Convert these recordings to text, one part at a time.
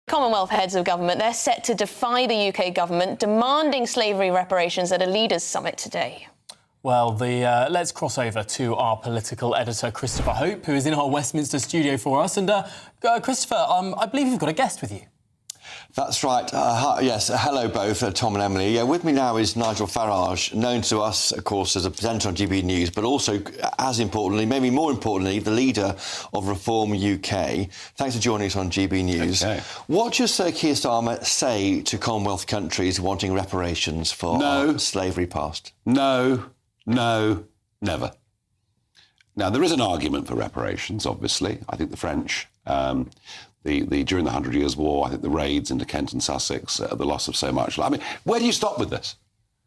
Commonwealth heads of government, they're set to defy the UK government, demanding slavery reparations at a leaders' summit today. Well, let's cross over to our political editor, Christopher Hope, who is in our Westminster studio for us. And, Christopher, I believe you've got a guest with you. That's right. Yes, hello both, Tom and Emily. Yeah, with me now is Nigel Farage, known to us, of course, as a presenter on GB News, but also, as importantly, maybe more importantly, the leader of Reform UK. Thanks for joining us on GB News. Okay. What does Sir Keir Starmer say to Commonwealth countries wanting reparations for our slavery past? No, never. Now, there is an argument for reparations, obviously. I think the French... during the 100 Years' War, I think the raids into Kent and Sussex, the loss of so much. I mean, where do you stop with this?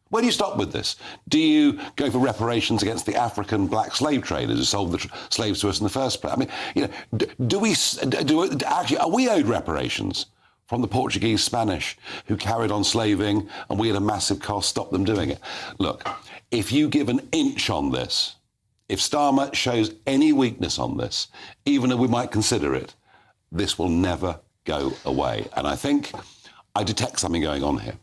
Where do you stop with this? Do you go for reparations against the African black slave traders who sold the slaves to us in the first place? I mean, you know, actually, are we owed reparations from the Portuguese, Spanish, who carried on slaving, and we at a massive cost stopped them doing it? Look, if you give an inch on this, if Starmer shows any weakness on this, even though we might consider it, this will never go away. And I think I detect something going on here.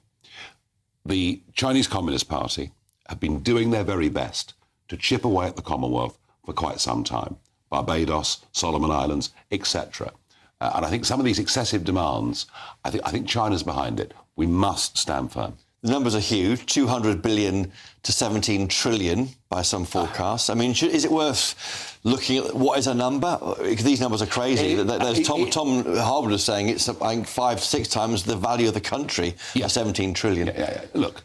The Chinese Communist Party have been doing their very best to chip away at the Commonwealth for quite some time. Barbados, Solomon Islands, etc. And I think some of these excessive demands, I think China's behind it. We must stand firm. The numbers are huge, 200 billion to 17 trillion by some forecasts. I mean, is it worth looking at what is a number? Because these numbers are crazy. Tom Harwood was saying it's, I think, 5 to 6 times the value of the country, 17 trillion. Look,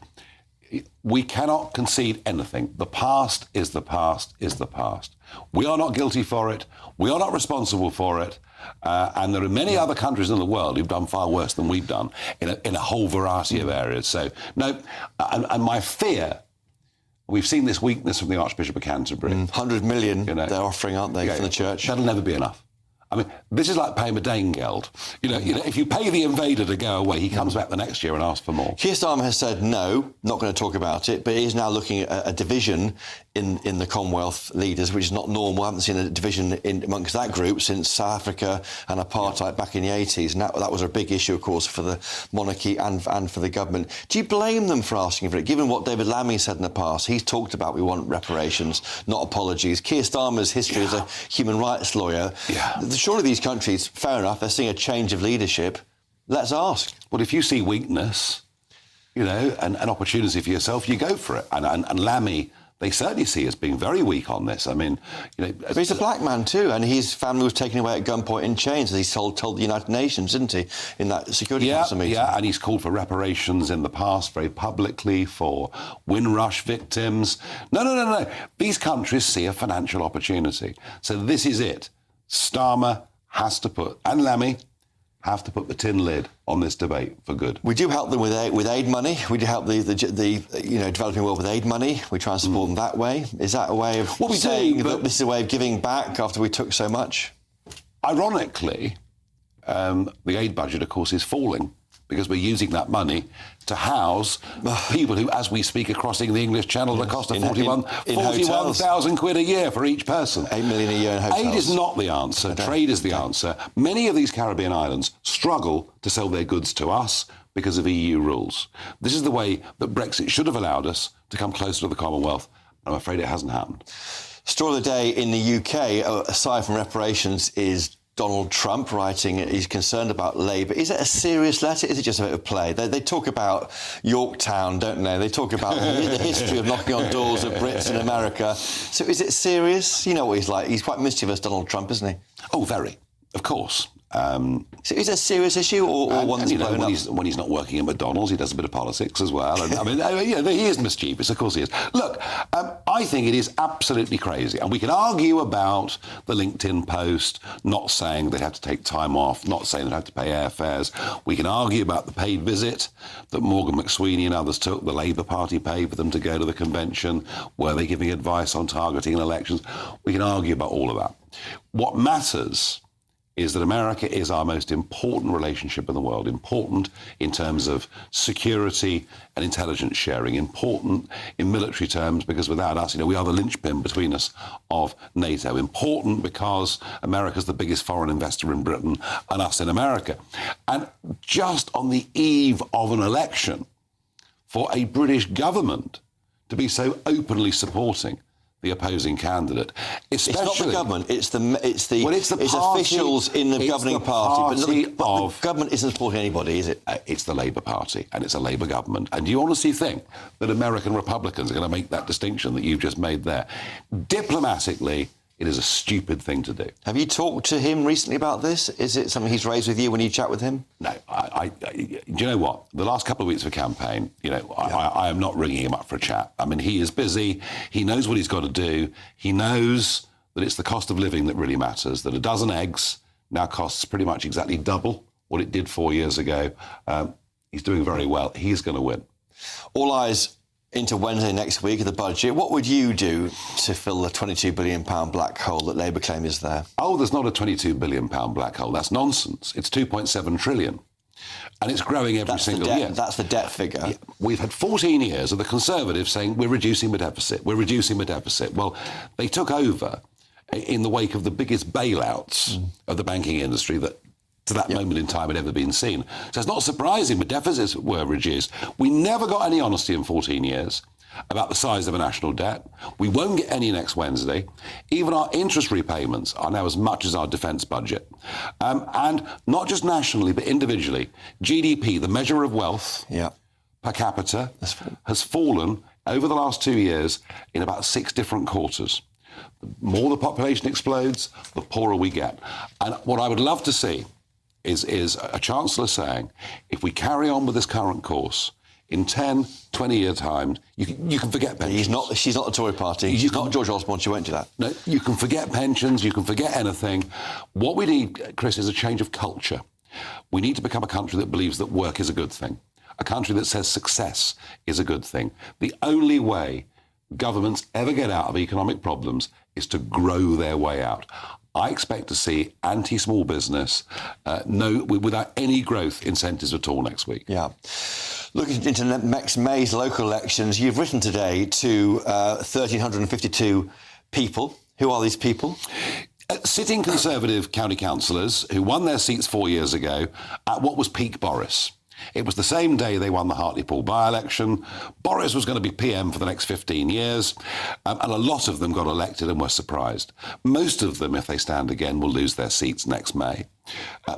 we cannot concede anything. The past is the past is the past. We are not guilty for it. We are not responsible for it. And there are many other countries in the world who've done far worse than we've done in a whole variety of areas. So, no, and my fear, we've seen this weakness from the Archbishop of Canterbury. 100 million they're offering, aren't they, from the church? That'll never be enough. I mean, this is like paying Medangeld. You know, if you pay the invader to go away, he comes back the next year and asks for more. Keir Starmer has said no, not going to talk about it, but he's now looking at a division in the Commonwealth leaders, which is not normal. I haven't seen a division amongst that group since South Africa and apartheid back in the 80s. And that was a big issue, of course, for the monarchy and for the government. Do you blame them for asking for it? Given what David Lammy said in the past, he's talked about we want reparations, not apologies. Keir Starmer's history as a human rights lawyer. Surely these countries, fair enough, they're seeing a change of leadership. Let's ask. Well, if you see weakness, you know, an opportunity for yourself, you go for it. And Lammy, they certainly see as being very weak on this. I mean, you know... But he's a black man too, and his family was taken away at gunpoint in chains, as he told the United Nations, didn't he, in that Security Council meeting? Yeah, and he's called for reparations in the past very publicly for Windrush victims. No. These countries see a financial opportunity. So this is it. Starmer has to put, and Lammy, have to put the tin lid on this debate for good. We do help them with aid money. We do help the developing world with aid money. We try and support them that way. Is that a way of saying that this is a way of giving back after we took so much? Ironically, the aid budget, of course, is falling because we're using that money to house people who, as we speak, are crossing the English Channel at a cost of 41,000 quid a year for each person. 8 million a year in hotels. Aid is not the answer. Trade is the answer. Many of these Caribbean islands struggle to sell their goods to us because of EU rules. This is the way that Brexit should have allowed us to come closer to the Commonwealth. I'm afraid it hasn't happened. Story of the day in the UK, aside from reparations, is Donald Trump writing he's concerned about Labour. Is it a serious letter? Is it just a bit of play? They talk about Yorktown, don't they? They talk about the history of knocking on doors of Brits in America. So is it serious? You know what he's like. He's quite mischievous, Donald Trump, isn't he? Oh, very. Of course. So is it a serious issue or one that's blown up? When he's not working at McDonald's, he does a bit of politics as well. And, I mean, he is mischievous, of course he is. Look, I think it is absolutely crazy. And we can argue about the LinkedIn post, not saying they have to take time off, not saying they have to pay airfares. We can argue about the paid visit that Morgan McSweeney and others took, the Labour Party paid for them to go to the convention. Were they giving advice on targeting elections? We can argue about all of that. What matters is that America is our most important relationship in the world, important in terms of security and intelligence sharing, important in military terms because without us, we are the linchpin between us of NATO, important because America's the biggest foreign investor in Britain and us in America. And just on the eve of an election, for a British government to be so openly supporting the opposing candidate, especially... It's not the government, it's party, officials in the governing party. But of, the government isn't supporting anybody, is it? It's the Labour Party, and it's a Labour government. And do you honestly think that American Republicans are going to make that distinction that you've just made there? Diplomatically, it is a stupid thing to do. Have you talked to him recently about this? Is it something he's raised with you when you chat with him? No. Do you know what? The last couple of weeks of campaign, I am not ringing him up for a chat. I mean, he is busy. He knows what he's got to do. He knows that it's the cost of living that really matters, that a dozen eggs now costs pretty much exactly double what it did 4 years ago. He's doing very well. He's going to win. All eyes into Wednesday next week of the budget. What would you do to fill the £22 billion black hole that Labour claim is there? Oh, there's not a £22 billion black hole. That's nonsense. It's 2.7 trillion. And it's growing every single year. That's the debt figure. Yeah, we've had 14 years of the Conservatives saying we're reducing the deficit, we're reducing the deficit. Well, they took over in the wake of the biggest bailouts of the banking industry that to that moment in time had ever been seen. So it's not surprising the deficits were reduced. We never got any honesty in 14 years about the size of a national debt. We won't get any next Wednesday. Even our interest repayments are now as much as our defence budget. And not just nationally, but individually. GDP, the measure of wealth per capita, has fallen over the last 2 years in about 6 different quarters. The more the population explodes, the poorer we get. And what I would love to see is a Chancellor saying, if we carry on with this current course, in 10, 20 years' time, you can forget pensions. She's not the Tory party. She's not George Osborne. She won't do that. No, you can forget pensions. You can forget anything. What we need, Chris, is a change of culture. We need to become a country that believes that work is a good thing, a country that says success is a good thing. The only way governments ever get out of economic problems is to grow their way out. I expect to see anti-small business without any growth incentives at all next week. Yeah. Looking into next May's local elections, you've written today to 1,352 people. Who are these people? Sitting Conservative county councillors who won their seats 4 years ago at what was peak Boris. It was the same day they won the Hartlepool by-election. Boris was going to be PM for the next 15 years, and a lot of them got elected and were surprised. Most of them, if they stand again, will lose their seats next May,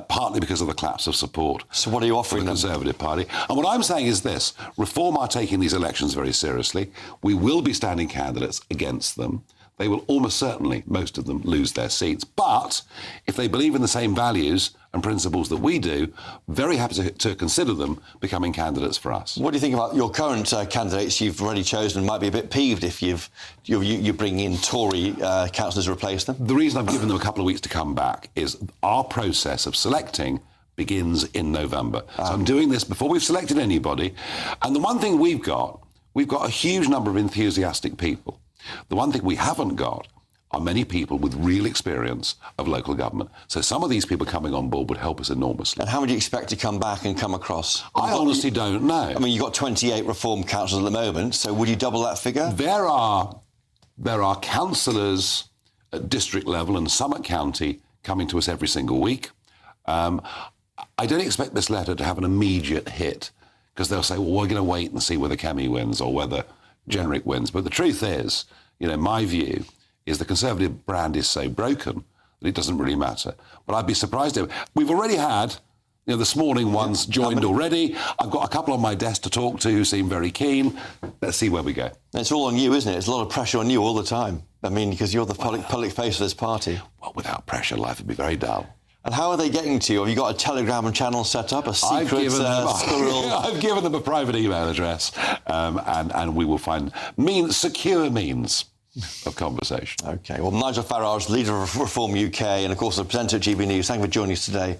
partly because of the collapse of support. So what are you offering the Conservative Party? And what I'm saying is this. Reform are taking these elections very seriously. We will be standing candidates against them. They will almost certainly, most of them, lose their seats. But if they believe in the same values and principles that we do, very happy to consider them becoming candidates for us. What do you think about your current candidates you've already chosen? Might be a bit peeved if you bring in Tory councillors to replace them. The reason I've given them a couple of weeks to come back is our process of selecting begins in November. So I'm doing this before we've selected anybody. And the one thing we've got a huge number of enthusiastic people. The one thing we haven't got are many people with real experience of local government. So some of these people coming on board would help us enormously. And how would you expect to come back and come across? I honestly don't know. I mean, you've got 28 reform councillors at the moment, so would you double that figure? There are councillors at district level and Summit County coming to us every single week. I don't expect this letter to have an immediate hit because they'll say, well, we're going to wait and see whether Kemi wins or whether Generic wins. But the truth is, my view is the Conservative brand is so broken that it doesn't really matter. But I'd be surprised if... We've already had, this morning one's joined already. I've got a couple on my desk to talk to who seem very keen. Let's see where we go. It's all on you, isn't it? It's a lot of pressure on you all the time. I mean, because you're the public face of this party. Well, without pressure, life would be very dull. And how are they getting to you? Have you got a Telegram channel set up, a secret squirrel? I've given them a private email address, and we will find secure means of conversation. OK. Well, Nigel Farage, leader of Reform UK, and, of course, the presenter at GB News. Thank you for joining us today.